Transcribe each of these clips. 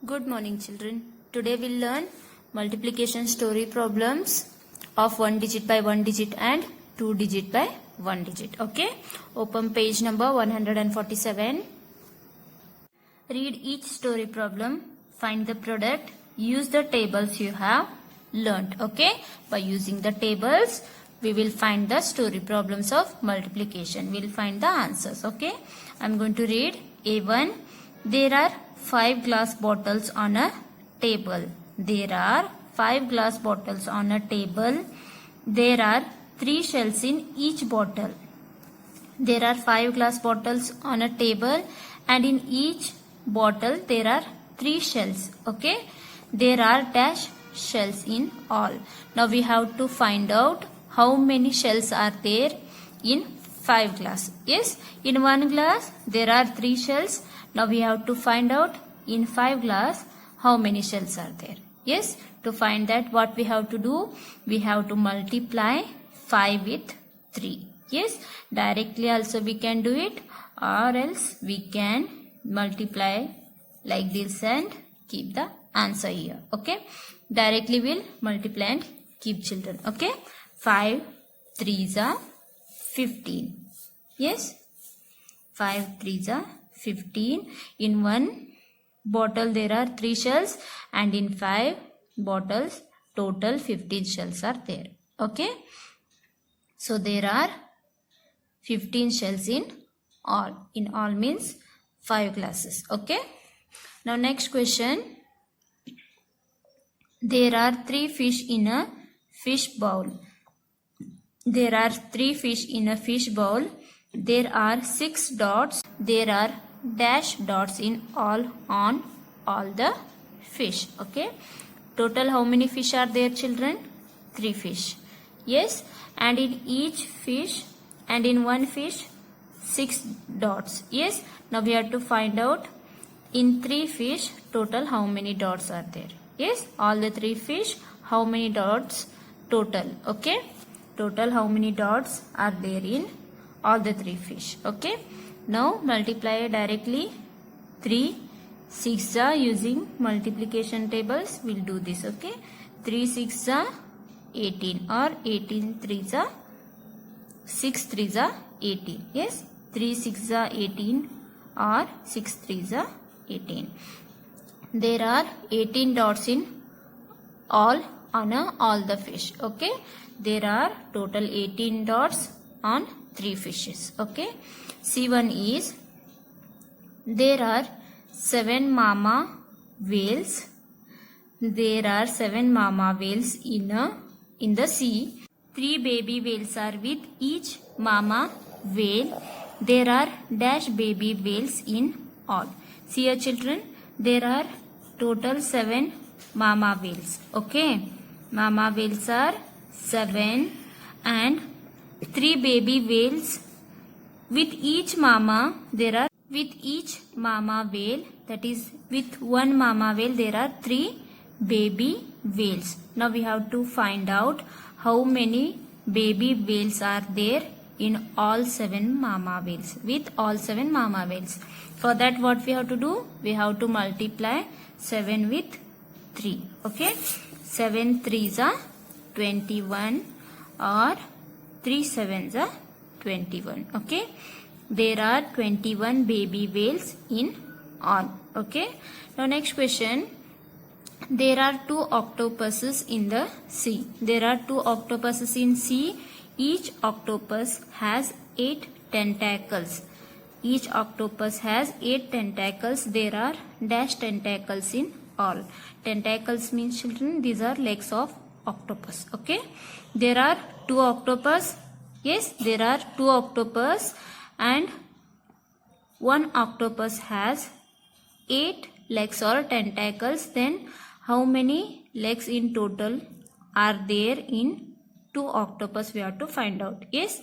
Good morning, children. Today we'll learn multiplication story problems of 1 digit by 1 digit and 2 digit by 1 digit. Okay. Open page number 147. Read each story problem. Find the product. Use the tables you have learnt. Okay. By using the tables, we will find the story problems of multiplication. We'll find the answers. Okay. I'm going to read A1. There are 5 glass bottles on a table. There are 5 glass bottles on a table. There are 3 shells in each bottle. There are 5 glass bottles on a table and in each bottle there are 3 shells. Okay. There are dash shells in all. Now we have to find out how many shells are there in 5 glass. Yes. In 1 glass there are 3 shells. Now we have to find out in 5 glass how many shells are there. Yes, to find that what we have to do, we have to multiply 5 with 3. Yes, directly also we can do it, or else we can multiply like this and keep the answer here. Okay, directly we'll multiply and keep, children. Okay, 5 3s are 15. Yes, 5 3s are 15. In 1 bottle there are 3 shells and in 5 bottles total 15 shells are there. Okay. So there are 15 shells in all. In all means 5 glasses. Okay. Now next question. There are 3 fish in a fish bowl. There are 3 fish in a fish bowl. There are 6 dots. There are dash dots in all on all the fish. Okay. Total how many fish are there, children? 3 fish. Yes. And in each fish and in one fish 6 dots. Yes. Now we have to find out in 3 fish total how many dots are there. Yes. All the 3 fish how many dots total. Okay. Total how many dots are there in all the 3 fish. Okay. Now multiply directly 3 6 are using multiplication tables. We'll do this. Okay. 3 6 are 18 or 18 3s are 6 3s are 18. Yes. 3 6 are 18 or 6 3s are 18. There are 18 dots in all on all the fish. Okay. There are total 18 dots on 3 fishes. Okay. C1 is there are 7 mama whales. There are 7 mama whales in the sea. 3 baby whales are with each mama whale. There are dash baby whales in all. See here, children, there are total 7 mama whales. Okay. Mama whales are 7 and 3 baby whales. With each mama there are whale, that is with one mama whale there are 3 baby whales. Now we have to find out how many baby whales are there in all 7 mama whales, with all 7 mama whales. For that what we have to do? We have to multiply 7 with 3. Okay. 7 3s are 21 or 3 7s are 21. Okay. There are 21 baby whales in all. Okay. Now next question. There are 2 octopuses in the sea. There are 2 octopuses in sea. Each octopus has 8 tentacles. Each octopus has 8 tentacles. There are dash tentacles in all. Tentacles means, children, these are legs of octopus. Okay. There are 2 octopus. Yes, there are 2 octopus and one octopus has 8 legs or tentacles. Then how many legs in total are there in 2 octopus? We have to find out. Yes.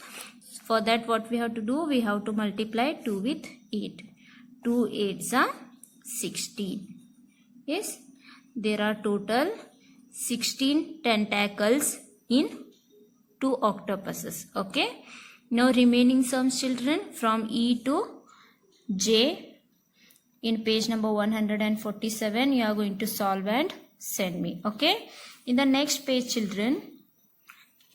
For that what we have to do? We have to multiply 2 with 8. 2 8s are 16. Yes. There are total 16 tentacles in 2 octopuses. Okay. Now remaining sums, children, from E to J. in page number 147 you are going to solve and send me. Okay, in the next page children,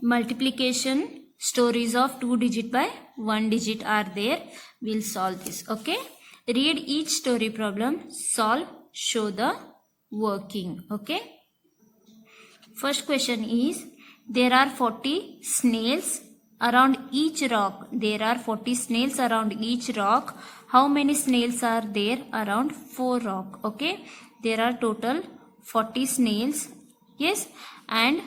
multiplication stories of 2 digit by 1 digit are there. We'll solve this. Okay, read each story problem, solve, show the working. Okay, first question is, there are 40 snails around each rock. There are 40 snails around each rock. How many snails are there around 4 rock? Okay, there are total 40 snails. Yes, and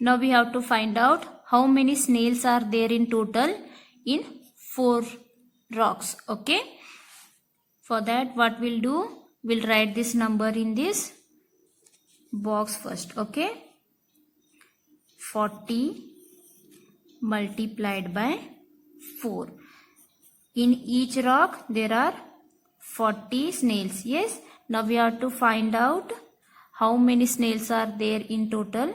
now we have to find out how many snails are there in total in 4 rocks. Okay, for that what we'll do, we'll write this number in this box first. Okay, 40 multiplied by 4. In each rock there are 40 snails. Yes, now we have to find out how many snails are there in total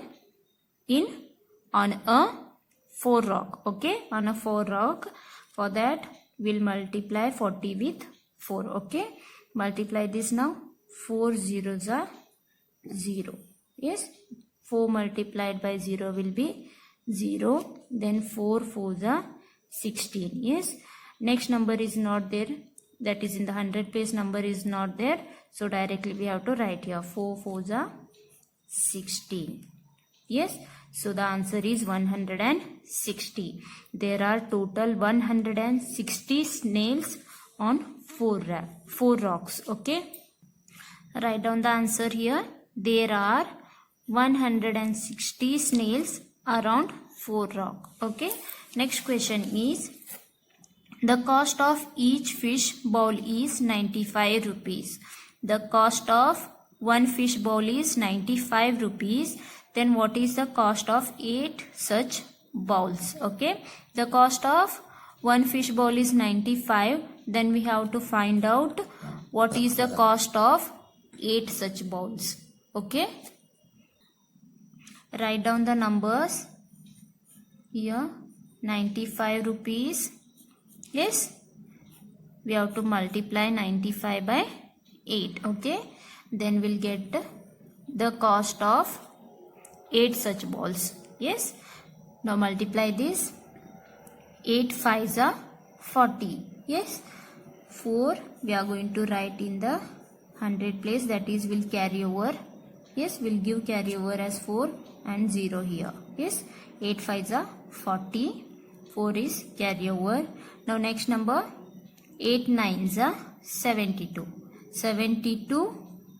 on a 4 rock. Okay, on a 4 rock. For that we'll multiply 40 with 4. Okay, multiply this now. 4 zeros are 0. Yes, 4 multiplied by 0 will be 0. Then 4 4s are 16. Yes, next number is not there, that is in the 100 place number is not there, so directly we have to write here 4 4s are 16. Yes, so the answer is 160. There are total 160 snails on 4 rocks. Okay, write down the answer here. There are 160 snails around 4 rock. Okay, next question is, the cost of each fish bowl is 95 rupees. The cost of one fish bowl is 95 rupees. Then what is the cost of 8 such bowls? Okay, the cost of one fish bowl is 95. Then we have to find out what is the cost of 8 such bowls. Okay, write down the numbers here. 95 rupees. Yes, we have to multiply 95 by 8. Okay, then we'll get the cost of 8 such balls. Yes, now multiply this. 8 5s are 40. Yes, 4 we are going to write in the 100 place, that is will carry over. Yes, we'll give carry over as 4 and 0 here. Yes, 8 5s are 40. 4 is carry over. Now next number, 8 9s are 72. 72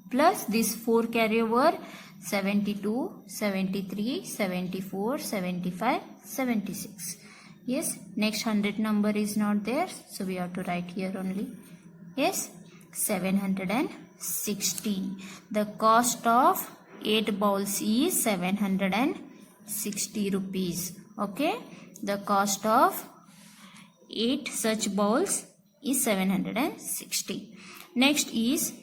plus this 4 carry over, 72, 73, 74, 75, 76. Yes, next 100 number is not there, so we have to write here only. Yes, 760. The cost of 8 bowls is 760 rupees. Okay, the cost of 8 such bowls is 760. Next is,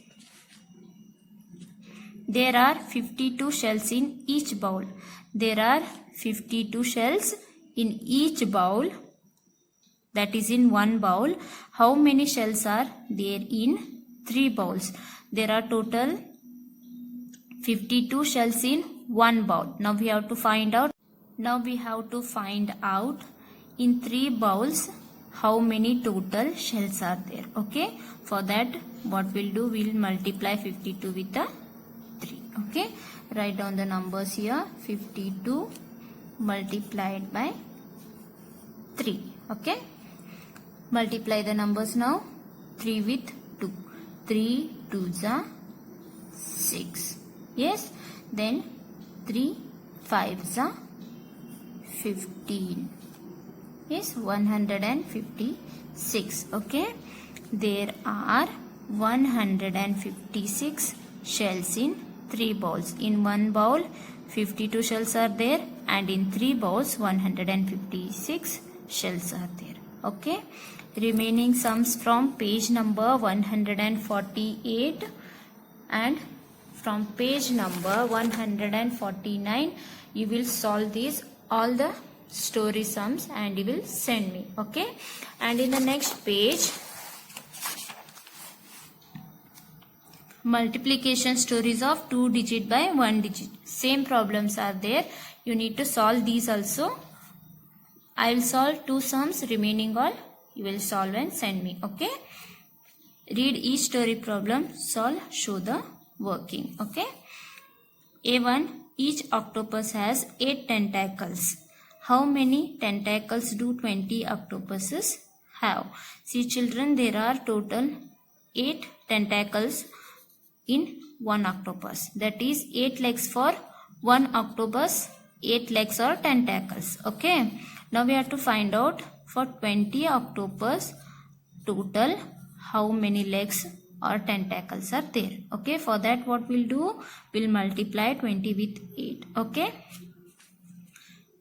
there are 52 shells in each bowl. There are 52 shells in each bowl, that is in one bowl. How many shells are there in 3 bowls? There are total 52 shells in one bowl. Now we have to find out. In 3 bowls how many total shells are there. Okay, for that what we'll do, we'll multiply 52 with the 3. Okay, write down the numbers here. 52 multiplied by 3. Okay, multiply the numbers now. 3 with 2. 3 2s are 6. Yes, then 3 5s are 15. Yes, 156. Okay, there are 156 shells in 3 bowls. In one bowl 52 shells are there, and in 3 bowls 156 shells are there. Okay, remaining sums from page number 148 and from page number 149 you will solve these all the story sums and you will send me. Okay, and in the next page multiplication stories of 2 digit by 1 digit. Same problems are there. You need to solve these also. I will solve 2 sums, remaining all you will solve and send me. Okay. Read each story problem, solve, show the working. Okay. A1. Each octopus has 8 tentacles. How many tentacles do 20 octopuses have? See children, there are total 8 tentacles in one octopus. That is 8 legs for one octopus, 8 legs or tentacles. Okay. Now we have to find out for 20 octopus total how many legs or tentacles are there. Okay. For that what we'll do? We'll multiply 20 with 8. Okay.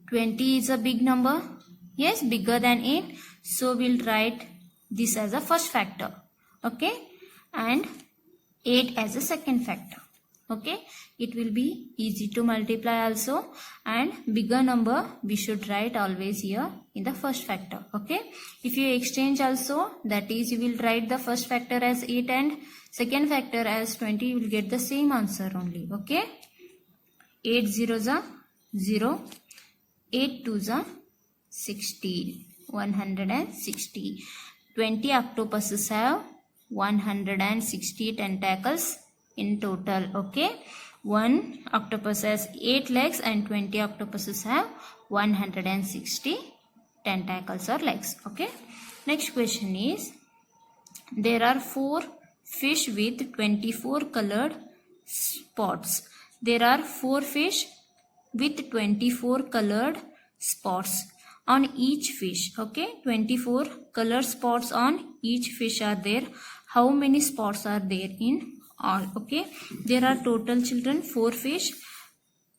20 is a big number. Yes, bigger than 8. So we'll write this as a first factor. Okay. And 8 as a second factor. Okay. It will be easy to multiply also. And bigger number we should write always here in the first factor. Okay. If you exchange also, that is you will write the first factor as 8 and second factor as 20. You will get the same answer only. Okay. 8 zeros are 0. 8 twos are 16. 160. 20 octopuses have 160 tentacles in total. Okay. One octopus has 8 legs and 20 octopuses have 160 tentacles or legs. Okay. Next question is, there are 4 fish with 24 colored spots. There are 4 fish with 24 colored spots on each fish. Okay. 24 color spots on each fish are there. How many spots are there in all? Okay. There are total children 4 fish,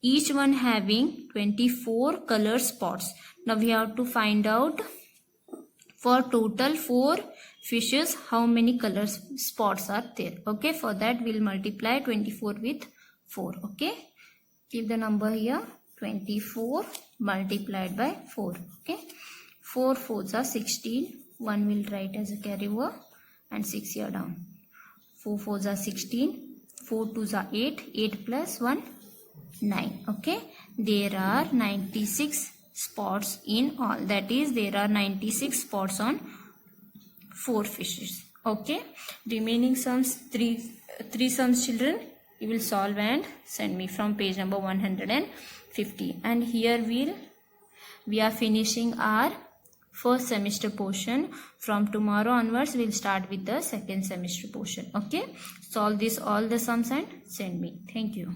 each one having 24 color spots. Now we have to find out for total 4 fishes how many color spots are there. Okay. For that we'll multiply 24 with 4. Okay. Keep the number here, 24 multiplied by 4. Okay. 4 fours are 16. 1 will write as a carry over and 6 here down. 4 fours are 16. 4 twos are 8. 8 plus 1, 9. Okay. There are 96 spots in all. That is, there are 96 spots on 4 fishes. Okay. Remaining sums, 3 sums children, you will solve and send me from page number 150. And here we are finishing our first semester portion. From tomorrow onwards we'll start with the second semester portion. Okay. Solve this all the sums and send me. Thank you.